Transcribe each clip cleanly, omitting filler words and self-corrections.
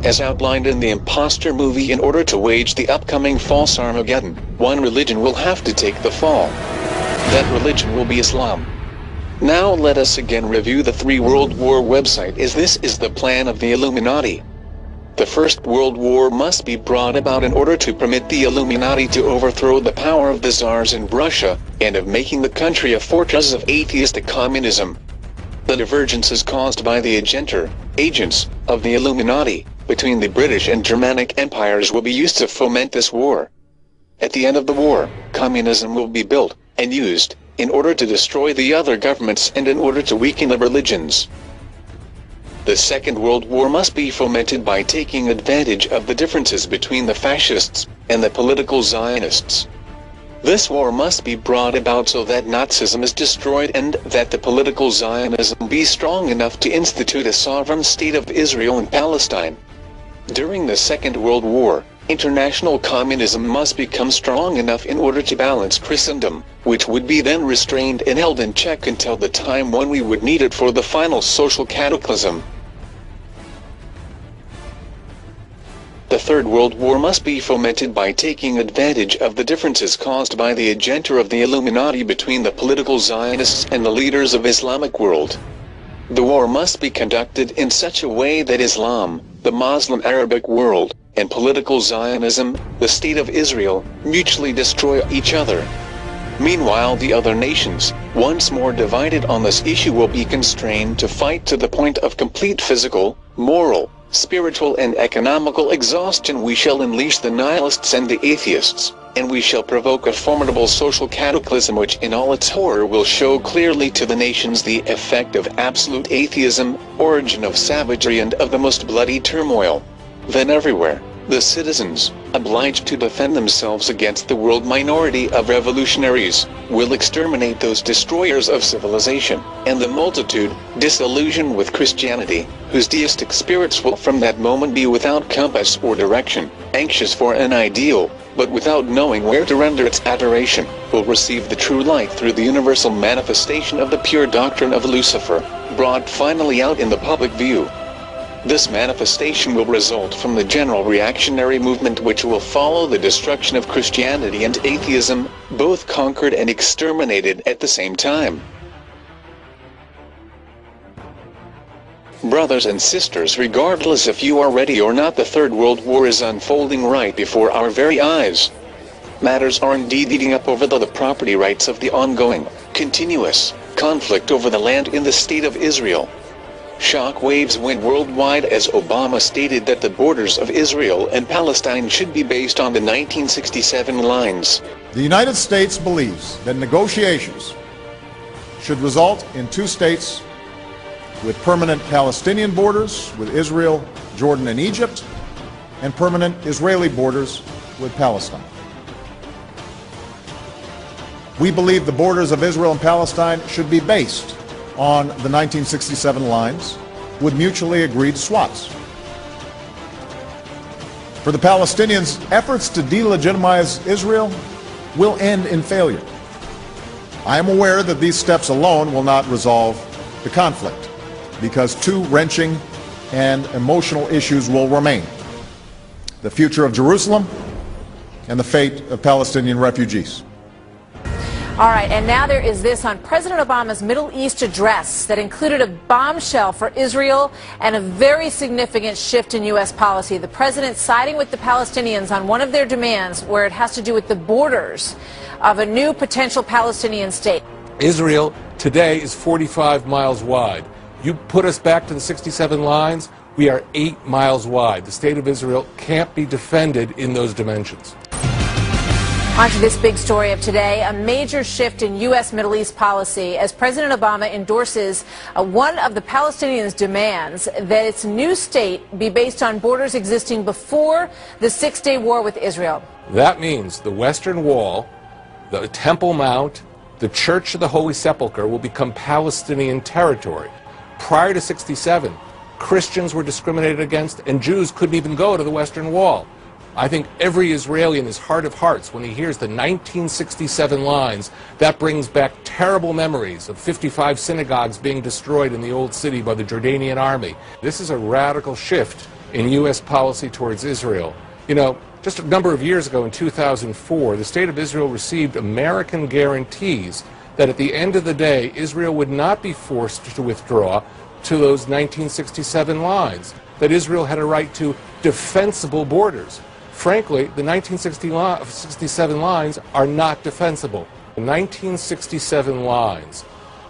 as outlined in the imposter movie. In order to wage the upcoming false Armageddon, one religion will have to take the fall. That religion will be Islam. Now let us again review the Three World War website, as this is the plan of the Illuminati. The First World War must be brought about in order to permit the Illuminati to overthrow the power of the Tsars in Russia, and of making the country a fortress of atheistic communism. The divergences caused by the agents of the Illuminati between the British and Germanic empires will be used to foment this war. At the end of the war, communism will be built and used in order to destroy the other governments and in order to weaken the religions. The Second World War must be fomented by taking advantage of the differences between the fascists and the political Zionists. This war must be brought about so that Nazism is destroyed and that the political Zionism be strong enough to institute a sovereign state of Israel and Palestine. During the Second World War, international communism must become strong enough in order to balance Christendom, which would be then restrained and held in check until the time when we would need it for the final social cataclysm. The Third World War must be fomented by taking advantage of the differences caused by the agenda of the Illuminati between the political Zionists and the leaders of Islamic world. The war must be conducted in such a way that Islam, the Muslim Arabic world, and political Zionism, the State of Israel, mutually destroy each other. Meanwhile, the other nations, once more divided on this issue, will be constrained to fight to the point of complete physical, moral, spiritual and economical exhaustion. We shall unleash the nihilists and the atheists, and we shall provoke a formidable social cataclysm which in all its horror will show clearly to the nations the effect of absolute atheism, origin of savagery and of the most bloody turmoil. Then everywhere, the citizens, obliged to defend themselves against the world minority of revolutionaries, will exterminate those destroyers of civilization, and the multitude, disillusioned with Christianity, whose deistic spirits will from that moment be without compass or direction, anxious for an ideal, but without knowing where to render its adoration, will receive the true light through the universal manifestation of the pure doctrine of Lucifer, brought finally out in the public view. This manifestation will result from the general reactionary movement which will follow the destruction of Christianity and atheism, both conquered and exterminated at the same time. Brothers and sisters, regardless if you are ready or not, the Third World War is unfolding right before our very eyes. Matters are indeed heating up over the property rights of the ongoing, continuous conflict over the land in the State of Israel. Shock waves went worldwide as Obama stated that the borders of Israel and Palestine should be based on the 1967 lines. The United States believes that negotiations should result in two states with permanent Palestinian borders with Israel, Jordan, and Egypt, and permanent Israeli borders with Palestine. We believe the borders of Israel and Palestine should be based on the 1967 lines with mutually agreed swaps. For the Palestinians, efforts to delegitimize Israel will end in failure. I am aware that these steps alone will not resolve the conflict, because two wrenching and emotional issues will remain: the future of Jerusalem and the fate of Palestinian refugees. All right, and now there is this on President Obama's Middle East address that included a bombshell for Israel and a very significant shift in U.S. policy. The president siding with the Palestinians on one of their demands, where it has to do with the borders of a new potential Palestinian state. Israel today is 45 miles wide. You put us back to the 67 lines, we are 8 miles wide. The state of Israel can't be defended in those dimensions. On to this big story of today, a major shift in U.S. Middle East policy as President Obama endorses one of the Palestinians' demands that its new state be based on borders existing before the Six-Day War with Israel. That means the Western Wall, the Temple Mount, the Church of the Holy Sepulchre will become Palestinian territory. Prior to 67, Christians were discriminated against and Jews couldn't even go to the Western Wall. I think every Israeli in his heart of hearts, when he hears the 1967 lines, that brings back terrible memories of 55 synagogues being destroyed in the Old City by the Jordanian army. This is a radical shift in U.S. policy towards Israel. You know, just a number of years ago in 2004, the State of Israel received American guarantees that at the end of the day, Israel would not be forced to withdraw to those 1967 lines, that Israel had a right to defensible borders. Frankly, the 1967 lines are not defensible. The 1967 lines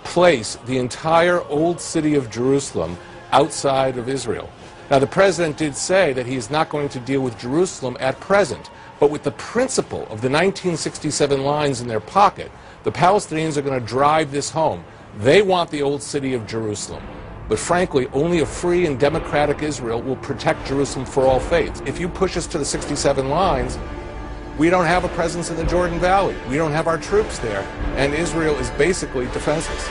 place the entire old city of Jerusalem outside of Israel. Now, the president did say that he is not going to deal with Jerusalem at present, but with the principle of the 1967 lines in their pocket, the Palestinians are going to drive this home. They want the old city of Jerusalem. But frankly, only a free and democratic Israel will protect Jerusalem for all faiths. If you push us to the 67 lines, we don't have a presence in the Jordan Valley. We don't have our troops there, and Israel is basically defenseless.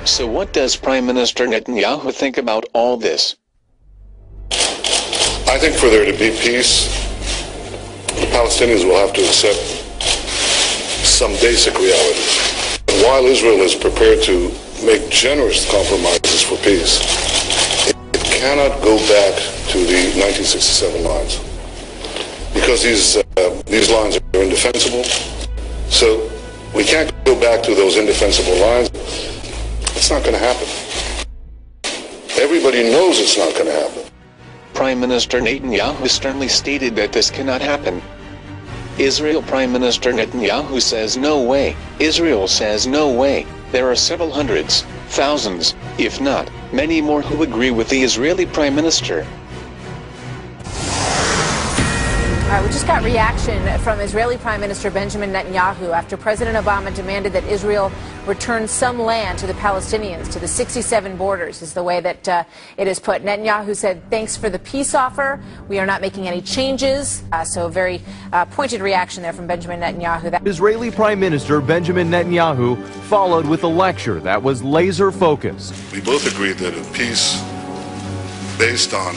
So what does Prime Minister Netanyahu think about all this? I think for there to be peace, the Palestinians will have to accept some basic realities. While Israel is prepared to make generous compromises for peace, it cannot go back to the 1967 lines, because these lines are indefensible. So we can't go back to those indefensible lines. It's not going to happen. Everybody knows it's not going to happen. Prime Minister Netanyahu sternly stated that this cannot happen. Israel Prime Minister Netanyahu says no way. Israel says no way. There are several hundreds, thousands, if not many more who agree with the Israeli Prime Minister. All right, we just got reaction from Israeli Prime Minister Benjamin Netanyahu after President Obama demanded that Israel return some land to the Palestinians, to the 67 borders, is the way that it is put. Netanyahu said, thanks for the peace offer. We are not making any changes. So very pointed reaction there from Benjamin Netanyahu. Israeli Prime Minister Benjamin Netanyahu followed with a lecture that was laser-focused. We both agreed that a peace based on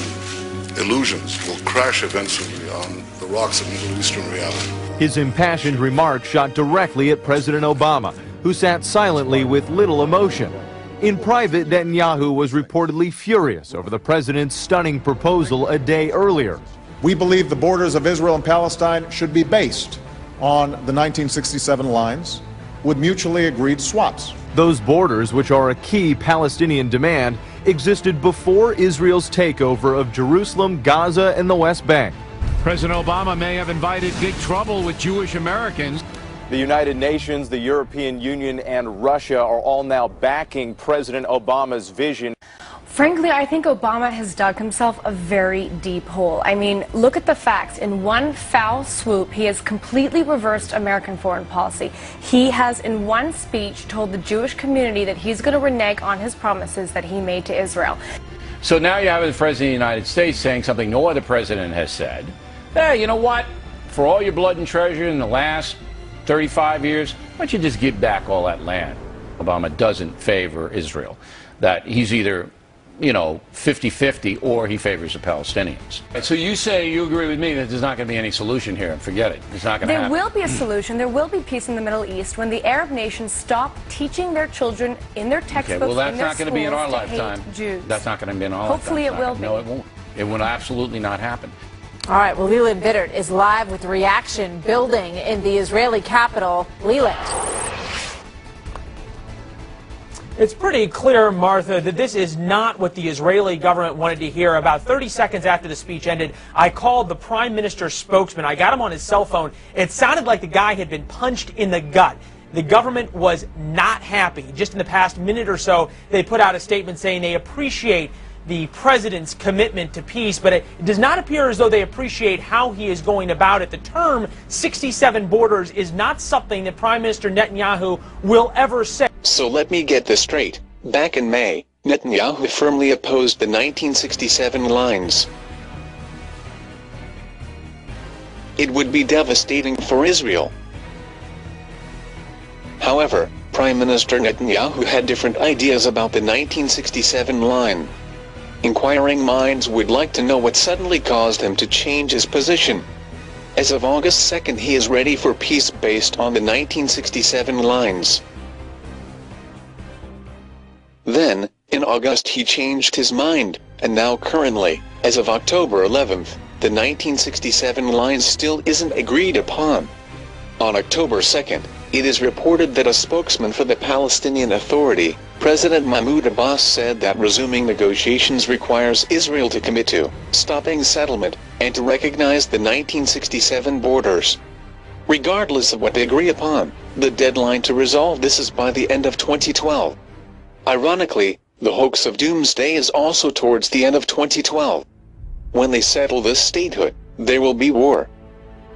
illusions will crash eventually on the rocks of Middle Eastern reality. His impassioned remarks shot directly at President Obama, who sat silently with little emotion. In private, Netanyahu was reportedly furious over the president's stunning proposal a day earlier. We believe the borders of Israel and Palestine should be based on the 1967 lines with mutually agreed swaps. Those borders, which are a key Palestinian demand, existed before Israel's takeover of Jerusalem, Gaza, and the West Bank. President Obama may have invited big trouble with Jewish Americans. The United Nations, the European Union, and Russia are all now backing President Obama's vision. Frankly, I think Obama has dug himself a very deep hole. I mean, look at the facts. In one foul swoop, he has completely reversed American foreign policy. He has, in one speech, told the Jewish community that he's going to renege on his promises that he made to Israel. So now you have the President of the United States saying something no other president has said. Hey, you know what? For all your blood and treasure in the last 35 years, why don't you just give back all that land? Obama doesn't favor Israel. That he's either, you know, 50-50 or he favors the Palestinians. So you say you agree with me that there's not going to be any solution here. Forget it. It's not going to happen. There will be a solution. There will be peace in the Middle East when the Arab nations stop teaching their children in their textbooks, okay, well, that's in their not going to be in our lifetime. Jews. That's not going to be in our Hopefully lifetime. Hopefully it will be. No, it won't. It will absolutely not happen. All right, well, Leland Bittert is live with reaction building in the Israeli capital. Leland. It's pretty clear, Martha, that this is not what the Israeli government wanted to hear. About 30 seconds after the speech ended, I called the prime minister's spokesman. I got him on his cell phone. It sounded like the guy had been punched in the gut. The government was not happy. Just in the past minute or so, they put out a statement saying they appreciate the president's commitment to peace, but it does not appear as though they appreciate how he is going about it. The term 67 borders is not something that Prime Minister Netanyahu will ever say. So let me get this straight. Back in May, Netanyahu firmly opposed the 1967 lines. It would be devastating for Israel. However, Prime Minister Netanyahu had different ideas about the 1967 line. Inquiring minds would like to know what suddenly caused him to change his position. As of August 2nd, he is ready for peace based on the 1967 lines. Then, in August he changed his mind, and now currently, As of October 11th, the 1967 line still isn't agreed upon. On October 2nd, it is reported that a spokesman for the Palestinian Authority, President Mahmoud Abbas, said that resuming negotiations requires Israel to commit to stopping settlement and to recognize the 1967 borders. Regardless of what they agree upon, the deadline to resolve this is by the end of 2012. Ironically, the hoax of doomsday is also towards the end of 2012. When they settle this statehood, there will be war.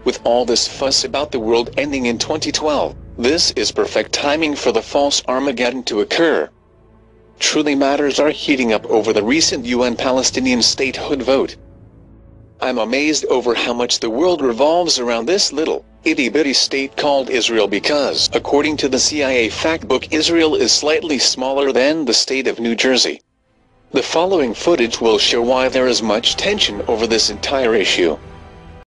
With all this fuss about the world ending in 2012, this is perfect timing for the false Armageddon to occur. Truly, matters are heating up over the recent UN Palestinian statehood vote. I'm amazed over how much the world revolves around this little, itty-bitty state called Israel because, according to the CIA fact book, Israel is slightly smaller than the state of New Jersey. The following footage will show why there is much tension over this entire issue.